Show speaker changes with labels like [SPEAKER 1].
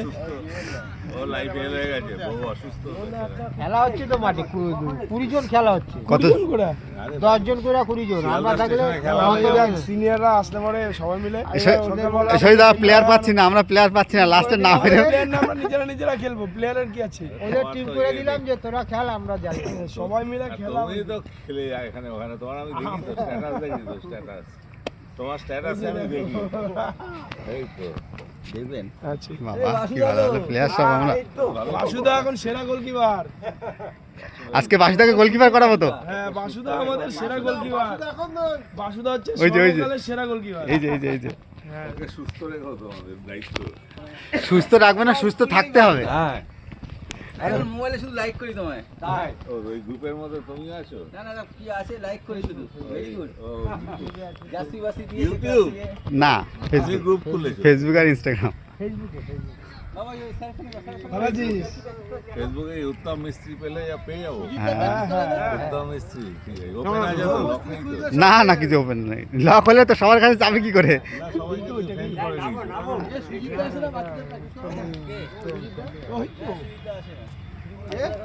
[SPEAKER 1] করে।
[SPEAKER 2] ও life fail হয়ে গেছে, বউ অসুস্থ।
[SPEAKER 3] খেলা হচ্ছে তো মাঠে 20 জন খেলা হচ্ছে,
[SPEAKER 1] কত জন করে?
[SPEAKER 3] 10 জন করে 20 জন। আমরা থাকলে
[SPEAKER 1] সিনিয়ররা আসলে পরে সবাই মিলে
[SPEAKER 4] শহীদ প্লেয়ার পাচ্ছি না, আমরা প্লেয়ার পাচ্ছি না, লাস্টে না পেরে
[SPEAKER 1] আমরা নিজেরা খেলবো, প্লেয়ারের কি আছে?
[SPEAKER 3] ওদের টিম করে দিলাম যে তোরা খেল, আমরা যাই।
[SPEAKER 1] সবাই মিলে খেলা।
[SPEAKER 2] তুমি তো খেলে এখানে ওখানে, তোমার আমি দেখি তো স্ট্যাটাস, দেখি তো স্ট্যাটাস, তোমার স্ট্যাটাস আমি দেখি। এই তো দেখবেন।
[SPEAKER 1] আচ্ছা
[SPEAKER 4] বাবা কি ভালো ভালো প্লেয়ার সব আমরা।
[SPEAKER 1] বাসুদা এখন সেরা গোলকিপার।
[SPEAKER 4] আজকে বাসুদাকে গোলকিপার করাবো তো।
[SPEAKER 1] হ্যাঁ, বাসুদা আমাদের সেরা গোলকিপার। বাসুদা হচ্ছে
[SPEAKER 4] ওই যে
[SPEAKER 1] সর্বকালের সেরা গোলকিপার।
[SPEAKER 4] এই যে
[SPEAKER 2] ওকে সুস্থ রেখো, তোমাদের দায়িত্ব।
[SPEAKER 4] সুস্থ রাখবে না, সুস্থ থাকতে হবে।
[SPEAKER 2] হ্যাঁ,
[SPEAKER 5] এখন মোবাইলে শুধু লাইক করি তোমায়।
[SPEAKER 1] তাই
[SPEAKER 2] ও ওই গ্রুপের মধ্যে তুমি আছো?
[SPEAKER 5] না না না, কি আছে লাইক করি শুধু। Very good.
[SPEAKER 2] ও
[SPEAKER 5] জাসি বাসি দিয়ে
[SPEAKER 2] ইউটিউব?
[SPEAKER 4] না,
[SPEAKER 2] তুমি
[SPEAKER 4] ফেসবুক,
[SPEAKER 2] গ্রুপ খুলেছো?
[SPEAKER 4] ফেসবুক আর ইনস্টাগ্রাম।
[SPEAKER 5] বাবা এই সেলফি
[SPEAKER 1] ভালো আছিস?
[SPEAKER 2] ফেসবুকে উত্তম মিস্ত্রি পেলে যা পেয়ে যাবো।
[SPEAKER 4] হ্যাঁ।
[SPEAKER 2] উত্তম মিস্ত্রি ঠিক আছে, ওপেন আছে তো, লক নেই তো?
[SPEAKER 4] না না, কিছু ওপেন নেই, লক হলে তো সবার কাছে যাবে কি করে।
[SPEAKER 2] না, সবাই তো ফ্রেন্ড করে দিয়েছে।
[SPEAKER 5] সুজিত আছে না বাচ্চাদের? কে?